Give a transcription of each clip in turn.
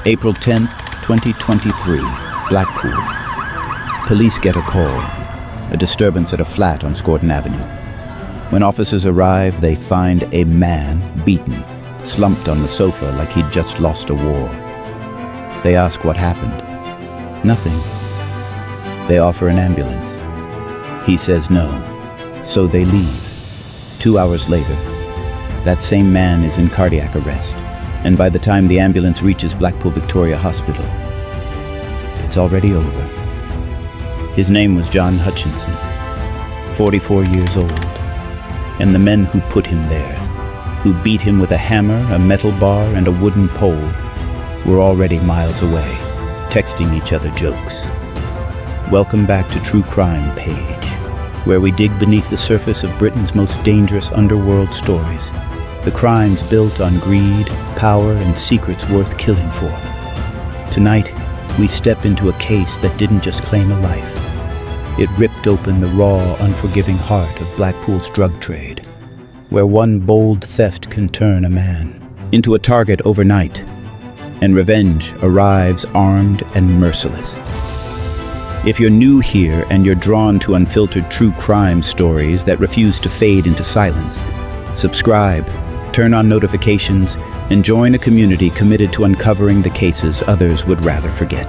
April 10th, 2023, Blackpool. Police get a call, a disturbance at a flat on Scorton Avenue. When officers arrive, they find a man beaten, slumped on the sofa like he'd just lost a war. They ask what happened. Nothing. They offer an ambulance. He says no, so they leave. 2 hours later, that same man is in cardiac arrest, and by the time the ambulance reaches Blackpool Victoria Hospital, it's already over. His name was John Hutchinson, 44 years old, and the men who put him there, who beat him with a hammer, a metal bar, and a wooden pole, were already miles away, texting each other jokes. Welcome back to True Crime Page, where we dig beneath the surface of Britain's most dangerous underworld stories, the crimes built on greed, power, and secrets worth killing for. Tonight, we step into a case that didn't just claim a life. It ripped open the raw, unforgiving heart of Blackpool's drug trade, where one bold theft can turn a man into a target overnight, and revenge arrives armed and merciless. If you're new here and you're drawn to unfiltered true crime stories that refuse to fade into silence, subscribe, turn on notifications, and join a community committed to uncovering the cases others would rather forget.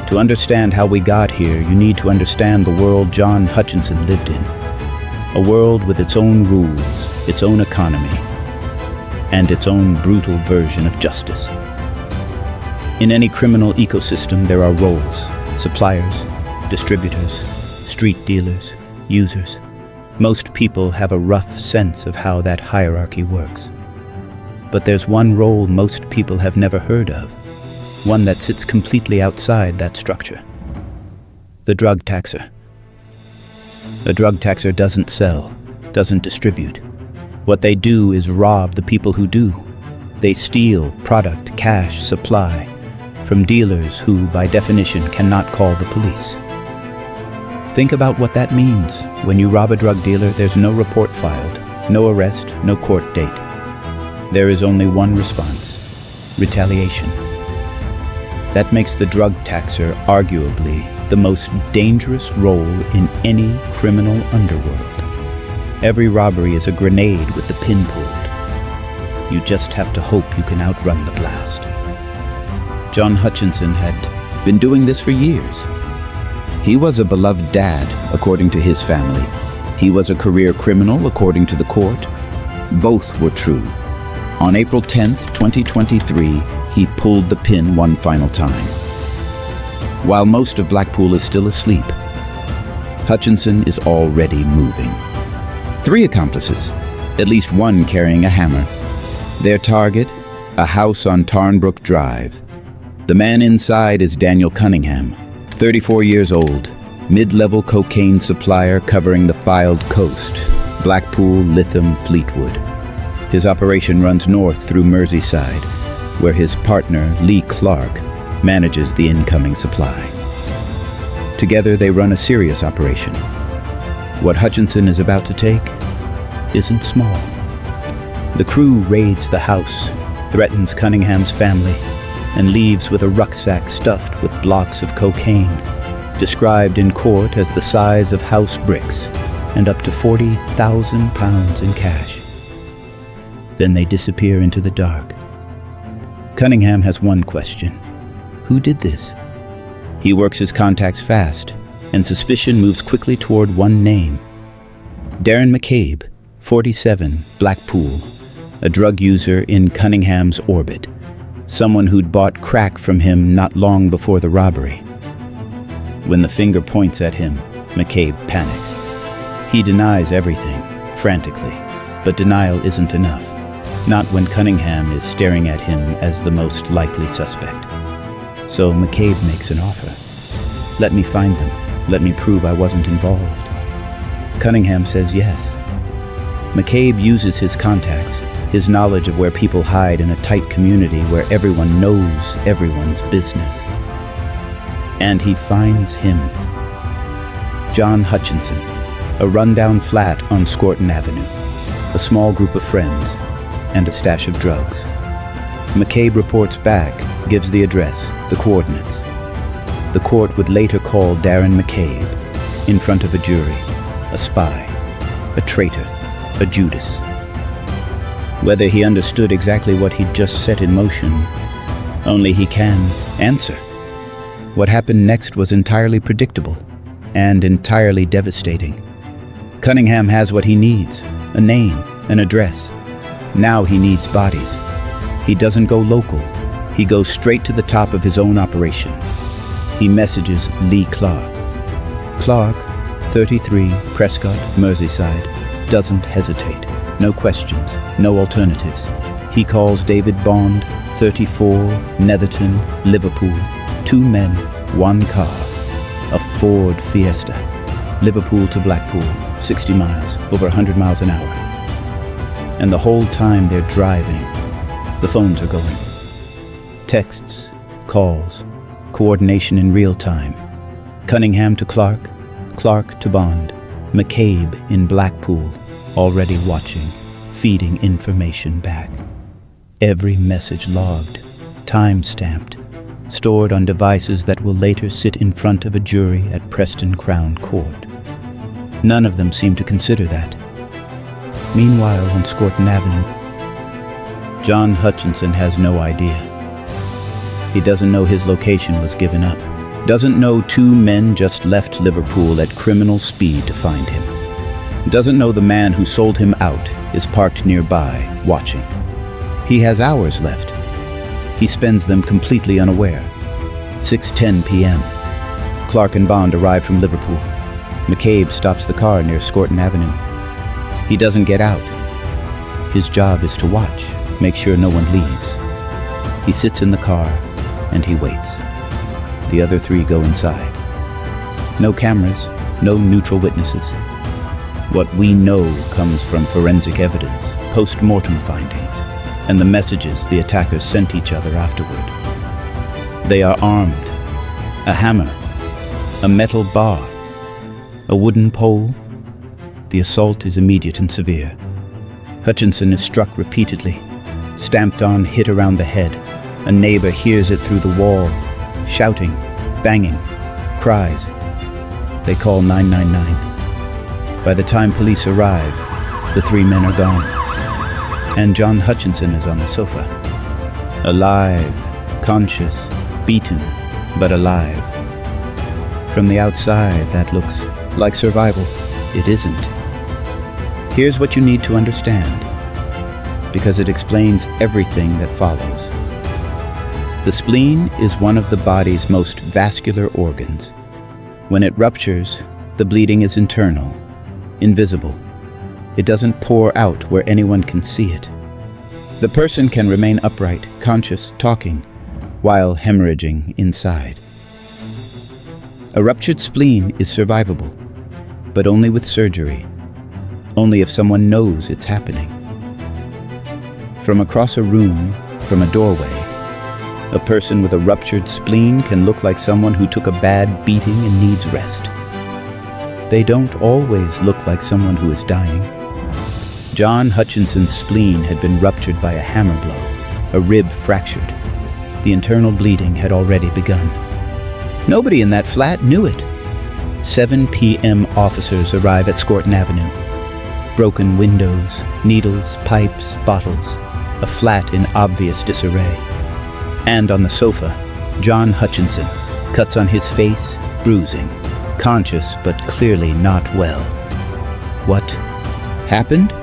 To understand how we got here, you need to understand the world John Hutchinson lived in. A world with its own rules, its own economy, and its own brutal version of justice. In any criminal ecosystem, there are roles: suppliers, distributors, street dealers, users. Most people have a rough sense of how that hierarchy works. But there's one role most people have never heard of, one that sits completely outside that structure: the drug taxer. A drug taxer doesn't sell, doesn't distribute. What they do is rob the people who do. They steal product, cash, supply from dealers who, by definition, cannot call the police. Think about what that means. When you rob a drug dealer, there's no report filed, no arrest, no court date. There is only one response: retaliation. That makes the drug taxer arguably the most dangerous role in any criminal underworld. Every robbery is a grenade with the pin pulled. You just have to hope you can outrun the blast. John Hutchinson had been doing this for years. He was a beloved dad, according to his family. He was a career criminal, according to the court. Both were true. On April 10th, 2023, he pulled the pin one final time. While most of Blackpool is still asleep, Hutchinson is already moving. 3 accomplices, at least one carrying a hammer. Their target, a house on Tarnbrook Drive. The man inside is Daniel Cunningham, 34 years old, mid-level cocaine supplier covering the Fylde Coast, Blackpool, Lytham, Fleetwood. His operation runs north through Merseyside, where his partner, Lee Clark, manages the incoming supply. Together they run a serious operation. What Hutchinson is about to take isn't small. The crew raids the house, threatens Cunningham's family, and leaves with a rucksack stuffed with blocks of cocaine, described in court as the size of house bricks, and up to £40,000 in cash. Then they disappear into the dark. Cunningham has one question: who did this? He works his contacts fast, and suspicion moves quickly toward one name: Darren McCabe, 47, Blackpool, a drug user in Cunningham's orbit, someone who'd bought crack from him not long before the robbery. When the finger points at him, McCabe panics. He denies everything, frantically, but denial isn't enough. Not when Cunningham is staring at him as the most likely suspect. So McCabe makes an offer. Let me find them. Let me prove I wasn't involved. Cunningham says yes. McCabe uses his contacts, his knowledge of where people hide in a tight community where everyone knows everyone's business. And he finds him. John Hutchinson, a rundown flat on Scorton Avenue, a small group of friends, and a stash of drugs. McCabe reports back, gives the address, the coordinates. The court would later call Darren McCabe in front of a jury, a spy, a traitor, a Judas. Whether he understood exactly what he'd just set in motion, only he can answer. What happened next was entirely predictable and entirely devastating. Cunningham has what he needs, a name, an address. Now he needs bodies. He doesn't go local. He goes straight to the top of his own operation. He messages Lee Clark. Clark, 33, Prescott, Merseyside, doesn't hesitate. No questions, no alternatives. He calls David Bond, 34, Netherton, Liverpool. 2 men, 1 car. A Ford Fiesta. Liverpool to Blackpool, 60 miles, over 100 miles an hour. And the whole time they're driving, the phones are going. Texts, calls, coordination in real time. Cunningham to Clark, Clark to Bond, McCabe in Blackpool, already watching, feeding information back. Every message logged, time-stamped, stored on devices that will later sit in front of a jury at Preston Crown Court. None of them seem to consider that. Meanwhile, on Scorton Avenue, John Hutchinson has no idea. He doesn't know his location was given up. Doesn't know 2 men just left Liverpool at criminal speed to find him. Doesn't know the man who sold him out is parked nearby, watching. He has hours left. He spends them completely unaware. 6:10 p.m. Clark and Bond arrive from Liverpool. McCabe stops the car near Scorton Avenue. He doesn't get out. His job is to watch, make sure no one leaves. He sits in the car and he waits. The other 3 go inside. No cameras, no neutral witnesses. What we know comes from forensic evidence, post-mortem findings, and the messages the attackers sent each other afterward. They are armed. A hammer, a metal bar, a wooden pole. The assault is immediate and severe. Hutchinson is struck repeatedly, stamped on, hit around the head. A neighbor hears it through the wall, shouting, banging, cries. They call 999. By the time police arrive, the 3 men are gone. And John Hutchinson is on the sofa. Alive, conscious, beaten, but alive. From the outside, that looks like survival. It isn't. Here's what you need to understand, because it explains everything that follows. The spleen is one of the body's most vascular organs. When it ruptures, the bleeding is internal, invisible. It doesn't pour out where anyone can see it. The person can remain upright, conscious, talking, while hemorrhaging inside. A ruptured spleen is survivable, but only with surgery, only if someone knows it's happening. From across a room, from a doorway, a person with a ruptured spleen can look like someone who took a bad beating and needs rest. They don't always look like someone who is dying. John Hutchinson's spleen had been ruptured by a hammer blow, a rib fractured. The internal bleeding had already begun. Nobody in that flat knew it. 7 p.m. officers arrive at Scorton Avenue. Broken windows, needles, pipes, bottles, a flat in obvious disarray. And on the sofa, John Hutchinson, cuts on his face, bruising, conscious but clearly not well. What happened?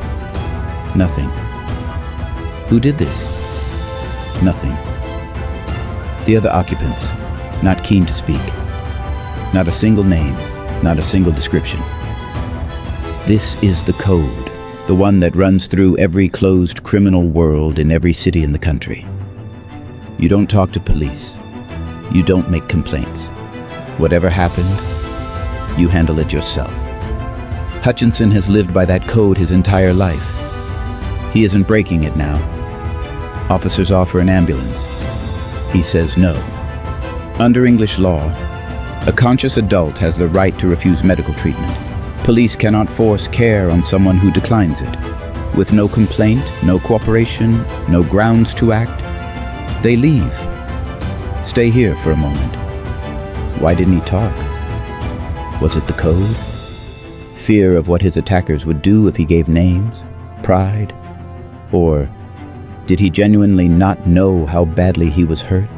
Nothing. Who did this? Nothing. The other occupants, not keen to speak. Not a single name, not a single description. This is the code, the one that runs through every closed criminal world in every city in the country. You don't talk to police. You don't make complaints. Whatever happened, you handle it yourself. Hutchinson has lived by that code his entire life. He isn't breaking it now. Officers offer an ambulance. He says no. Under English law, a conscious adult has the right to refuse medical treatment. Police cannot force care on someone who declines it. With no complaint, no cooperation, no grounds to act, They leave. Stay here for a moment. Why didn't he talk? Was it the code? Fear of what his attackers would do if he gave names? Pride? Or did he genuinely not know how badly he was hurt?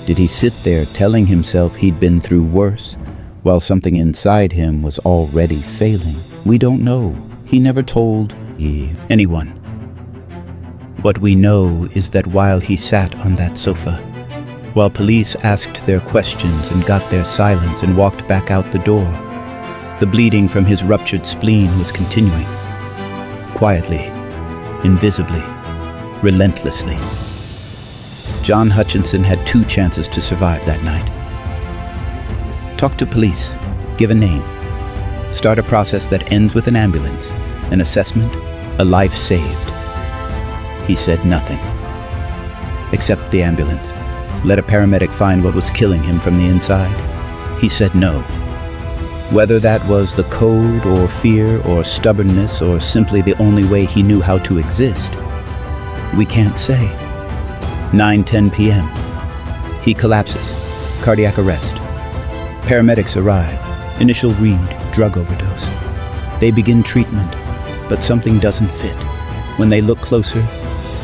Did he sit there telling himself he'd been through worse, while something inside him was already failing? We don't know. He never told anyone. What we know is that while he sat on that sofa, while police asked their questions and got their silence and walked back out the door, the bleeding from his ruptured spleen was continuing. Quietly, invisibly, relentlessly. John Hutchinson had 2 chances to survive that night. Talk to police, give a name, start a process that ends with an ambulance, an assessment, a life saved. He said nothing. Accept the ambulance. Let a paramedic find what was killing him from the inside. He said no. Whether that was the code or fear or stubbornness or simply the only way he knew how to exist, we can't say. 9:10 p.m. He collapses. Cardiac arrest. Paramedics arrive. Initial read, drug overdose. They begin treatment, but something doesn't fit. When they look closer,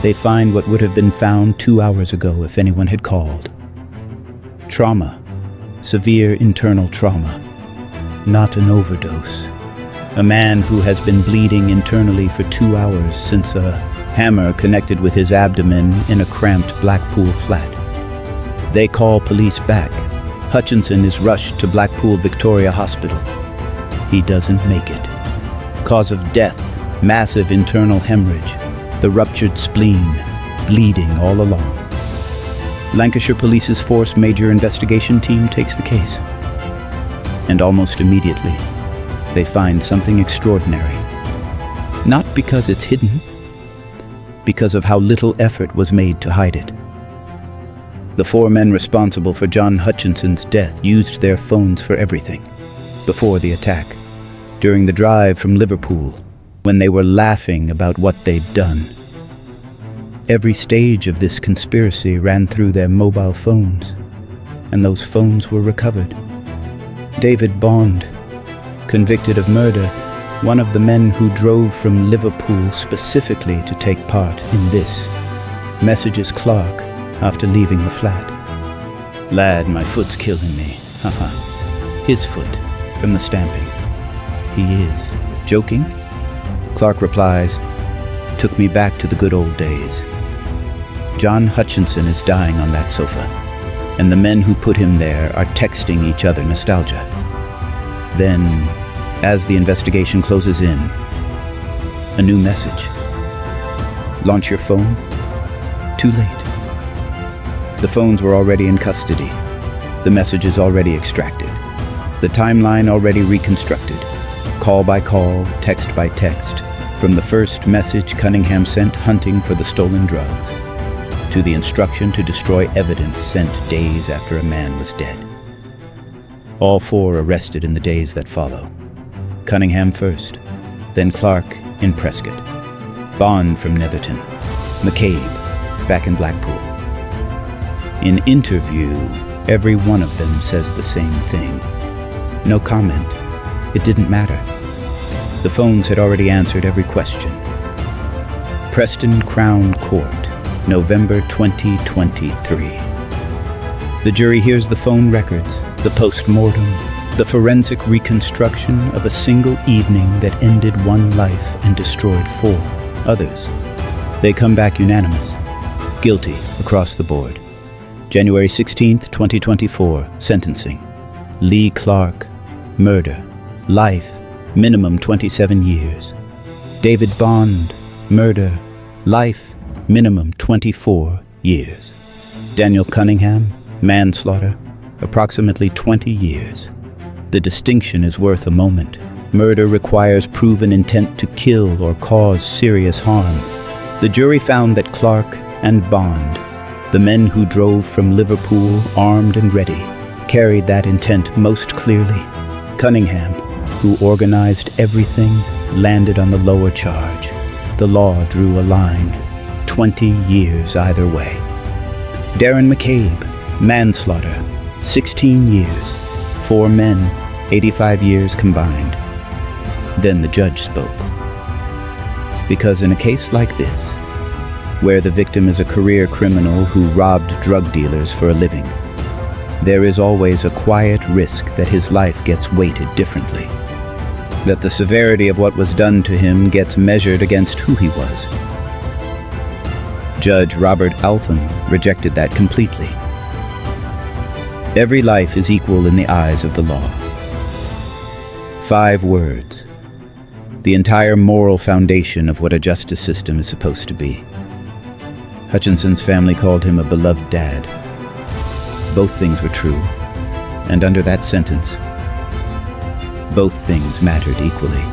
they find what would have been found 2 hours ago if anyone had called. Trauma. Severe internal trauma. Not an overdose. A man who has been bleeding internally for 2 hours since a hammer connected with his abdomen in a cramped Blackpool flat. They call police back. Hutchinson is rushed to Blackpool Victoria Hospital. He doesn't make it. Cause of death, massive internal hemorrhage, the ruptured spleen, bleeding all along. Lancashire Police's Force Major Investigation Team takes the case. And almost immediately, they find something extraordinary. Not because it's hidden, because of how little effort was made to hide it. The 4 men responsible for John Hutchinson's death used their phones for everything. Before the attack, during the drive from Liverpool, when they were laughing about what they'd done. Every stage of this conspiracy ran through their mobile phones, and those phones were recovered. David Bond, convicted of murder, one of the men who drove from Liverpool specifically to take part in this, messages Clark after leaving the flat. "Lad, my foot's killing me." Haha. His foot, from the stamping. He is. Joking? Clark replies, "Took me back to the good old days." John Hutchinson is dying on that sofa, and the men who put him there are texting each other nostalgia. Then, as the investigation closes in, a new message. Launch your phone? Too late. The phones were already in custody. The messages already extracted. The timeline already reconstructed. Call by call, text by text, from the first message Cunningham sent hunting for the stolen drugs, to the instruction to destroy evidence sent days after a man was dead. All 4 arrested in the days that follow. Cunningham first, then Clark in Prescott, Bond from Netherton, McCabe back in Blackpool. In interview, every one of them says the same thing. No comment. It didn't matter. The phones had already answered every question. Preston Crown Court, November 2023. The jury hears the phone records, the post-mortem, the forensic reconstruction of a single evening that ended one life and destroyed 4 others. They come back unanimous, guilty across the board. January 16th, 2024, sentencing. Lee Clark, murder, life, minimum 27 years. David Bond, murder, life, minimum 24 years. Daniel Cunningham, manslaughter, approximately 20 years. The distinction is worth a moment. Murder requires proven intent to kill or cause serious harm. The jury found that Clark and Bond, the men who drove from Liverpool armed and ready, carried that intent most clearly. Cunningham, who organized everything, landed on the lower charge. The law drew a line, 20 years either way. Darren McCabe, manslaughter, 16 years, 4 men, 85 years combined. Then the judge spoke. Because in a case like this, where the victim is a career criminal who robbed drug dealers for a living, there is always a quiet risk that his life gets weighted differently, that the severity of what was done to him gets measured against who he was. Judge Robert Altham rejected that completely. Every life is equal in the eyes of the law. 5 words, the entire moral foundation of what a justice system is supposed to be. Hutchinson's family called him a beloved dad. Both things were true, and under that sentence, both things mattered equally.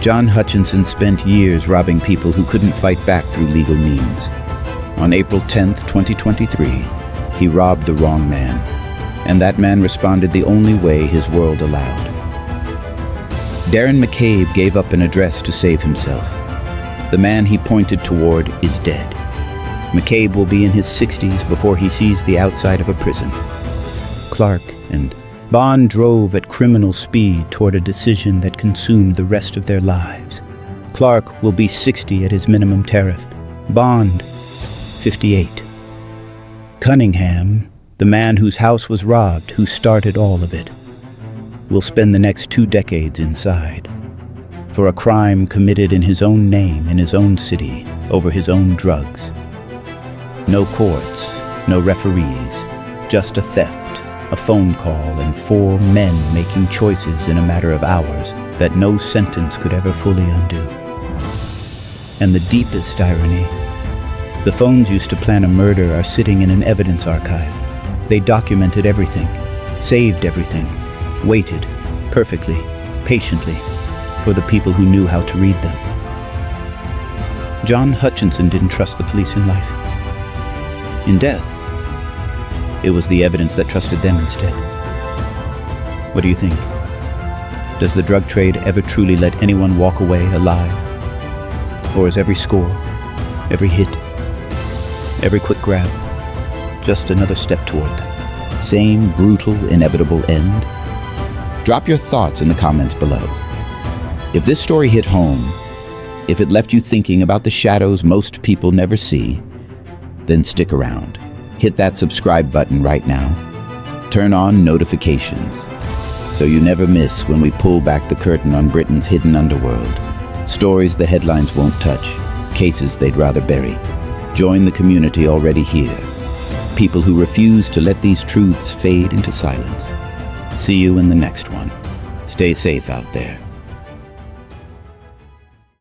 John Hutchinson spent years robbing people who couldn't fight back through legal means. On April 10, 2023, he robbed the wrong man, and that man responded the only way his world allowed. Darren McCabe gave up an address to save himself. The man he pointed toward is dead. McCabe will be in his 60s before he sees the outside of a prison. Clark and Bond drove at criminal speed toward a decision that consumed the rest of their lives. Clark will be 60 at his minimum tariff. Bond, 58. Cunningham, the man whose house was robbed, who started all of it, will spend the next 2 decades inside for a crime committed in his own name, in his own city, over his own drugs. No courts, no referees, just a theft, a phone call, and 4 men making choices in a matter of hours that no sentence could ever fully undo. And the deepest irony, the phones used to plan a murder are sitting in an evidence archive. They documented everything, saved everything, waited perfectly, patiently, for the people who knew how to read them. John Hutchinson didn't trust the police in life. In death, it was the evidence that trusted them instead. What do you think? Does the drug trade ever truly let anyone walk away alive? Or is every score, every hit, every quick grab just another step toward the same brutal, inevitable end? Drop your thoughts in the comments below. If this story hit home, if it left you thinking about the shadows most people never see, then stick around. Hit that subscribe button right now. Turn on notifications so you never miss when we pull back the curtain on Britain's hidden underworld. Stories the headlines won't touch, cases they'd rather bury. Join the community already here. People who refuse to let these truths fade into silence. See you in the next one. Stay safe out there.